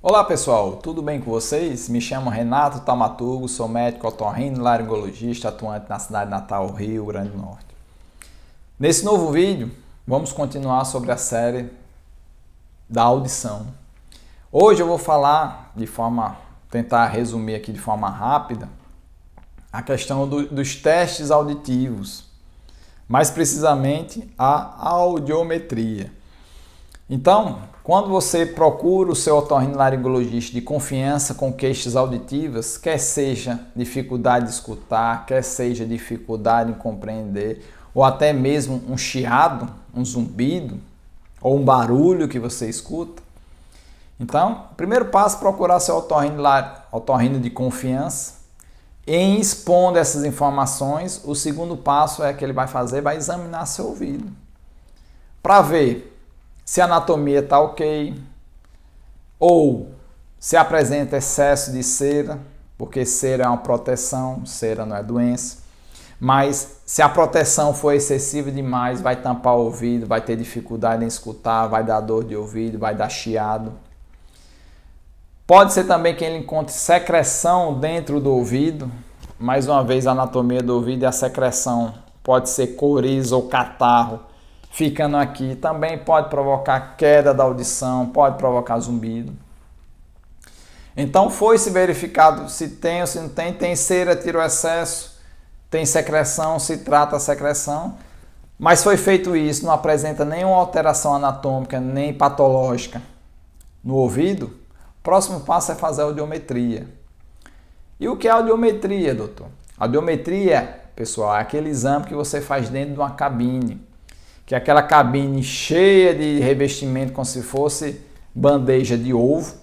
Olá pessoal, tudo bem com vocês? Me chamo Renato Taumaturgo, sou médico otorrinolaringologista atuante na cidade natal, Rio Grande do Norte. Nesse novo vídeo, vamos continuar sobre a série da audição. Hoje eu vou falar tentar resumir aqui de forma rápida, a questão dos testes auditivos, mais precisamente a audiometria. Então, quando você procura o seu otorrinolaringologista de confiança com queixas auditivas, quer seja dificuldade de escutar, quer seja dificuldade em compreender, ou até mesmo um chiado, um zumbido, ou um barulho que você escuta. Então, o primeiro passo é procurar seu otorrino de confiança. Em expondo essas informações, o segundo passo é que ele vai examinar seu ouvido, para ver se a anatomia está ok, ou se apresenta excesso de cera, porque cera é uma proteção, cera não é doença. Mas se a proteção for excessiva demais, vai tampar o ouvido, vai ter dificuldade em escutar, vai dar dor de ouvido, vai dar chiado. Pode ser também que ele encontre secreção dentro do ouvido. Mais uma vez, a anatomia do ouvido e a secreção pode ser coriza ou catarro ficando aqui. Também pode provocar queda da audição, pode provocar zumbido. Então foi-se verificado se tem ou se não tem. Tem cera, tira o excesso, tem secreção, se trata a secreção. Mas foi feito isso, não apresenta nenhuma alteração anatômica, nem patológica no ouvido. O próximo passo é fazer a audiometria. E o que é a audiometria, doutor? A audiometria, pessoal, é aquele exame que você faz dentro de uma cabine, que é aquela cabine cheia de revestimento como se fosse bandeja de ovo,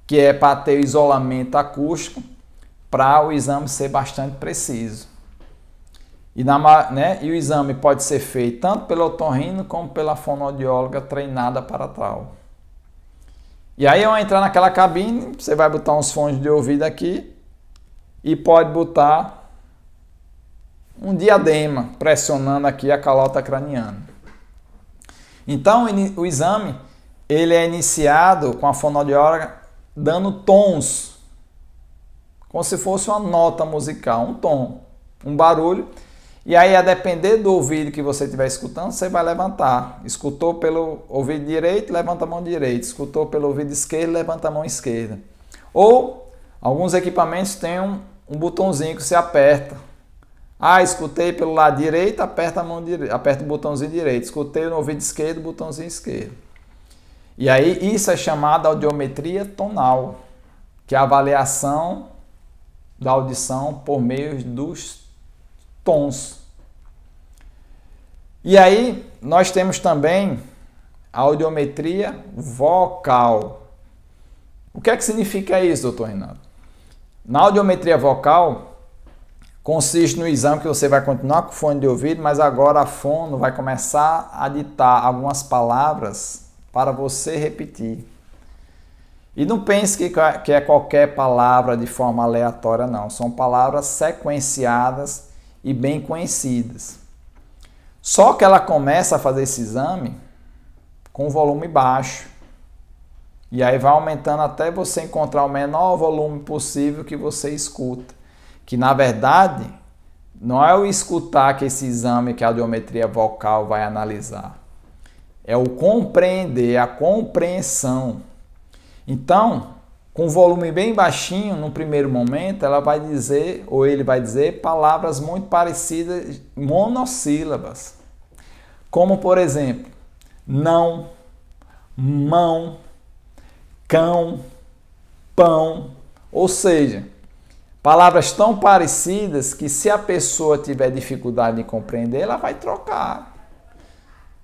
que é para ter isolamento acústico, para o exame ser bastante preciso. E o exame pode ser feito tanto pelo otorrino como pela fonoaudióloga treinada para tal. E aí, ao entrar naquela cabine, você vai botar uns fones de ouvido aqui e pode botar um diadema pressionando aqui a calota craniana. Então, o exame ele é iniciado com a fonoaudióloga dando tons, como se fosse uma nota musical, um tom, um barulho. E aí, a depender do ouvido que você estiver escutando, você vai levantar. Escutou pelo ouvido direito, levanta a mão direita. Escutou pelo ouvido esquerdo, levanta a mão esquerda. Ou, alguns equipamentos têm um botãozinho que você aperta. Ah, escutei pelo lado direito, aperta o botãozinho direito. Escutei no ouvido esquerdo, botãozinho esquerdo. E aí, isso é chamado de audiometria tonal, que é a avaliação da audição por meio dos tons. E aí, nós temos também a audiometria vocal. O que é que significa isso, doutor Renato? Na audiometria vocal, consiste no exame que você vai continuar com o fone de ouvido, mas agora a fono vai começar a ditar algumas palavras para você repetir. E não pense que é qualquer palavra de forma aleatória, não. São palavras sequenciadas e bem conhecidas. Só que ela começa a fazer esse exame com volume baixo. E aí vai aumentando até você encontrar o menor volume possível que você escuta. Que na verdade não é o escutar que esse exame que a audiometria vocal vai analisar. É o compreender, a compreensão. Então, com volume bem baixinho, no primeiro momento, ela vai dizer, ou ele vai dizer, palavras muito parecidas, monossílabas. Como, por exemplo, não, mão, cão, pão. Ou seja, palavras tão parecidas que se a pessoa tiver dificuldade de compreender, ela vai trocar.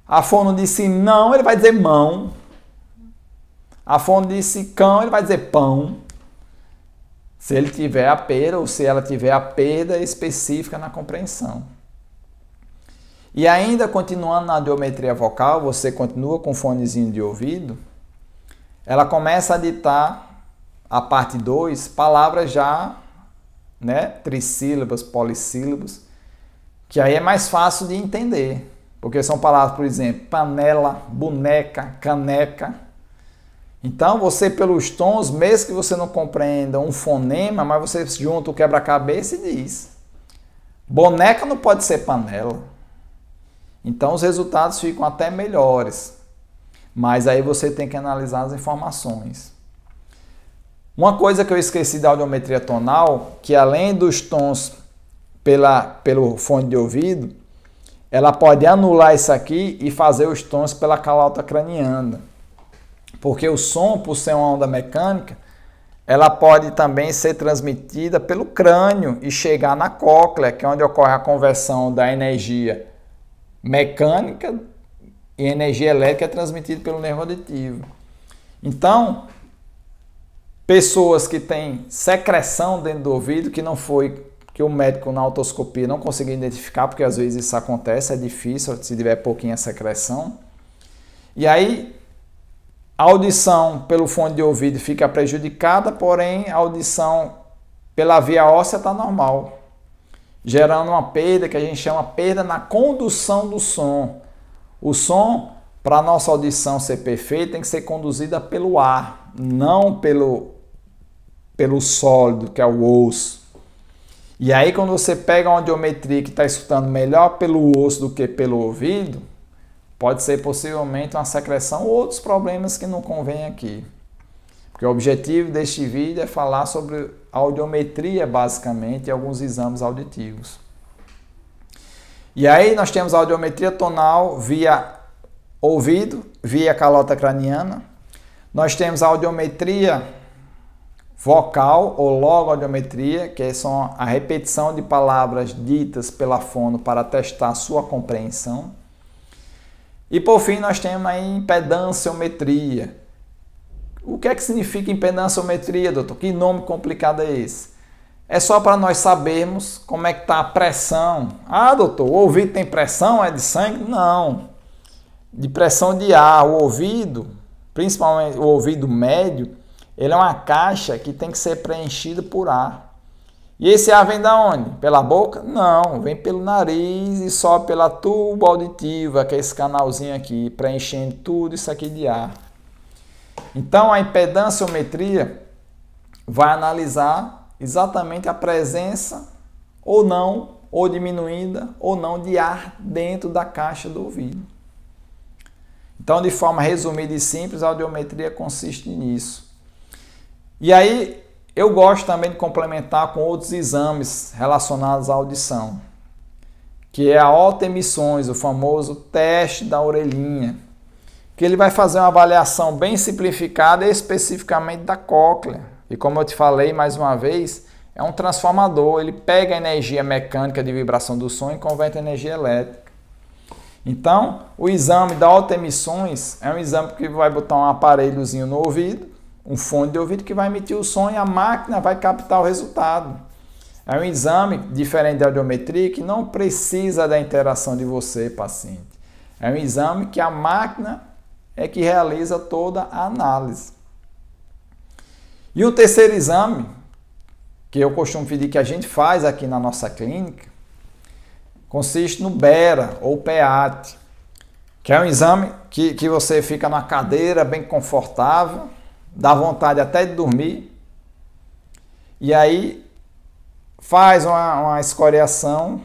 A fono disse não, ele vai dizer mão. A fono disse cão, ele vai dizer pão. Se ele tiver a perda ou se ela tiver a perda específica na compreensão. E ainda continuando na audiometria vocal, você continua com o fonezinho de ouvido, ela começa a ditar, a parte 2, palavras já, trissílabas, polissílabas, que aí é mais fácil de entender. Porque são palavras, por exemplo, panela, boneca, caneca. Então, você pelos tons, mesmo que você não compreenda um fonema, mas você junta o quebra-cabeça e diz. Boneca não pode ser panela. Então, os resultados ficam até melhores. Mas aí você tem que analisar as informações. Uma coisa que eu esqueci da audiometria tonal, que além dos tons pelo fone de ouvido, ela pode anular isso aqui e fazer os tons pela calota craniana. Porque o som, por ser uma onda mecânica, ela pode também ser transmitida pelo crânio e chegar na cóclea, que é onde ocorre a conversão da energia mecânica e energia elétrica é transmitida pelo nervo auditivo. Então, pessoas que têm secreção dentro do ouvido, que o médico na otoscopia não conseguiu identificar, porque às vezes isso acontece, é difícil se tiver pouquinha secreção. E aí, a audição pelo fone de ouvido fica prejudicada, porém a audição pela via óssea está normal, gerando uma perda que a gente chama perda na condução do som. O som, para a nossa audição ser perfeita, tem que ser conduzida pelo ar, não pelo sólido, que é o osso. E aí, quando você pega uma audiometria que está escutando melhor pelo osso do que pelo ouvido, pode ser possivelmente uma secreção ou outros problemas que não convém aqui. Porque o objetivo deste vídeo é falar sobre audiometria, basicamente, e alguns exames auditivos. E aí nós temos a audiometria tonal via ouvido, via calota craniana. Nós temos a audiometria vocal ou logoaudiometria, que são a repetição de palavras ditas pela fono para testar sua compreensão. E por fim nós temos a impedanciometria. O que é que significa impedanciometria, doutor? Que nome complicado é esse? É só para nós sabermos como é que está a pressão. Ah, doutor, o ouvido tem pressão? É de sangue? Não. De pressão de ar. O ouvido, principalmente o ouvido médio, ele é uma caixa que tem que ser preenchida por ar. E esse ar vem da onde? Pela boca? Não, vem pelo nariz e só pela tuba auditiva, que é esse canalzinho aqui, preenchendo tudo isso aqui de ar. Então a impedanciometria vai analisar exatamente a presença ou não, ou diminuída ou não de ar dentro da caixa do ouvido. Então, de forma resumida e simples, a audiometria consiste nisso. E aí, eu gosto também de complementar com outros exames relacionados à audição, que é a otoemissões, o famoso teste da orelhinha, que ele vai fazer uma avaliação bem simplificada especificamente da cóclea. E como eu te falei mais uma vez, é um transformador, ele pega a energia mecânica de vibração do som e converte em energia elétrica. Então, o exame da otoemissões é um exame que vai botar um aparelhozinho no ouvido, um fone de ouvido que vai emitir o som e a máquina vai captar o resultado. É um exame diferente da audiometria que não precisa da interação de você, paciente. É um exame que a máquina é que realiza toda a análise. E o terceiro exame, que eu costumo pedir que a gente faz aqui na nossa clínica, consiste no BERA ou PEAT, que é um exame que você fica na cadeira bem confortável, dá vontade até de dormir, e aí faz uma escoriação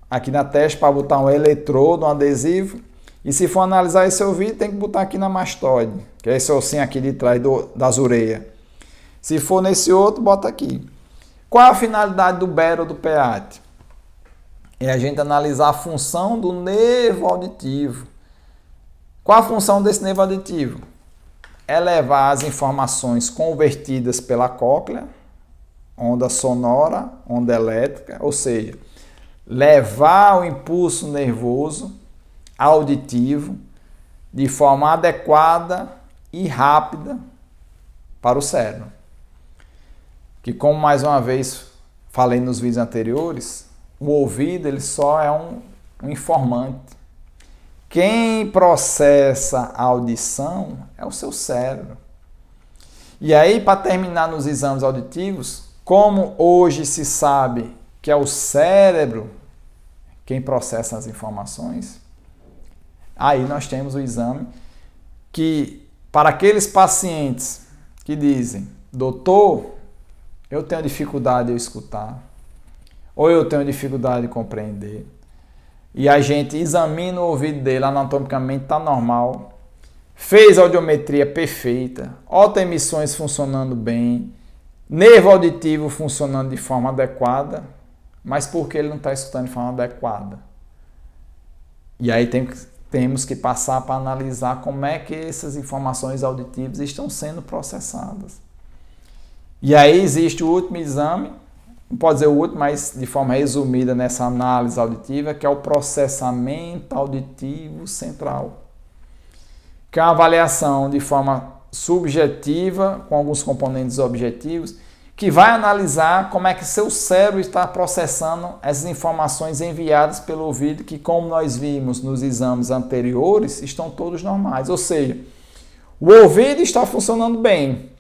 aqui na testa para botar um eletrodo, um adesivo, e se for analisar esse ouvido, tem que botar aqui na mastoide, que é esse ossinho aqui de trás das orelhas. Se for nesse outro, bota aqui. Qual a finalidade do BERA ou do PEAT? É a gente analisar a função do nervo auditivo. Qual a função desse nervo auditivo? É levar as informações convertidas pela cóclea, onda sonora, onda elétrica, ou seja, levar o impulso nervoso auditivo de forma adequada e rápida para o cérebro. Que, como mais uma vez falei nos vídeos anteriores, o ouvido ele só é um informante. Quem processa a audição é o seu cérebro. E aí, para terminar nos exames auditivos, como hoje se sabe que é o cérebro quem processa as informações, aí nós temos o exame que Para aqueles pacientes que dizem, doutor, eu tenho dificuldade de escutar, ou eu tenho dificuldade de compreender, e a gente examina o ouvido dele, anatomicamente está normal, fez audiometria perfeita, autoemissões funcionando bem, nervo auditivo funcionando de forma adequada, mas por que ele não está escutando de forma adequada? E aí temos que passar para analisar como é que essas informações auditivas estão sendo processadas. E aí existe o último exame, não pode dizer o último, mas de forma resumida nessa análise auditiva, que é o processamento auditivo central, que é uma avaliação de forma subjetiva, com alguns componentes objetivos, que vai analisar como é que seu cérebro está processando essas informações enviadas pelo ouvido, que, como nós vimos nos exames anteriores, estão todos normais. Ou seja, o ouvido está funcionando bem,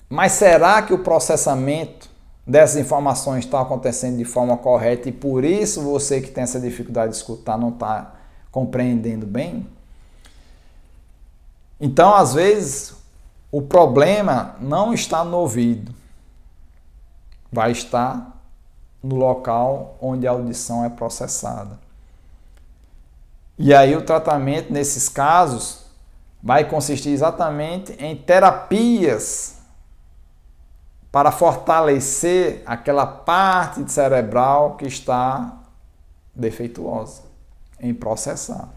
mas será que o processamento dessas informações está acontecendo de forma correta e por isso você que tem essa dificuldade de escutar não está compreendendo bem? Então, às vezes, o problema não está no ouvido, vai estar no local onde a audição é processada. E aí o tratamento nesses casos vai consistir exatamente em terapias para fortalecer aquela parte cerebral que está defeituosa em processar,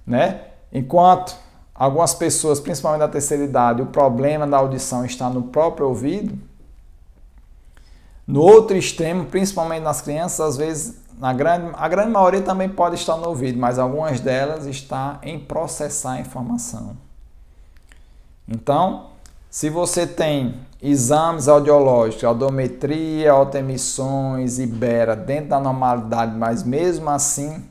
né? Enquanto algumas pessoas, principalmente da terceira idade, o problema da audição está no próprio ouvido, no outro extremo, principalmente nas crianças, às vezes, a grande maioria também pode estar no ouvido, mas algumas delas estão em processar a informação. Então, se você tem exames audiológicos, audiometria, autoemissões, Ibera, dentro da normalidade, mas mesmo assim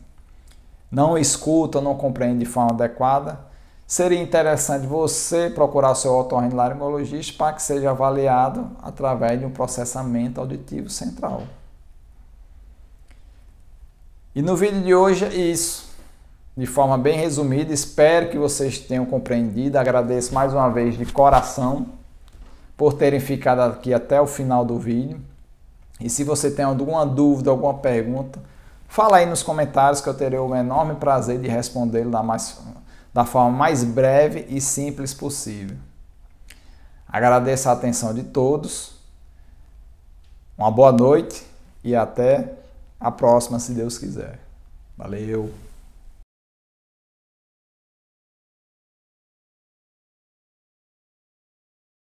não escuta, não compreende de forma adequada, seria interessante você procurar o seu otorrinolaringologista para que seja avaliado através de um processamento auditivo central. E no vídeo de hoje é isso. De forma bem resumida, espero que vocês tenham compreendido. Agradeço mais uma vez de coração por terem ficado aqui até o final do vídeo. E se você tem alguma dúvida, alguma pergunta, fala aí nos comentários que eu terei o enorme prazer de respondê-lo da forma mais breve e simples possível. Agradeço a atenção de todos. Uma boa noite e até a próxima, se Deus quiser. Valeu!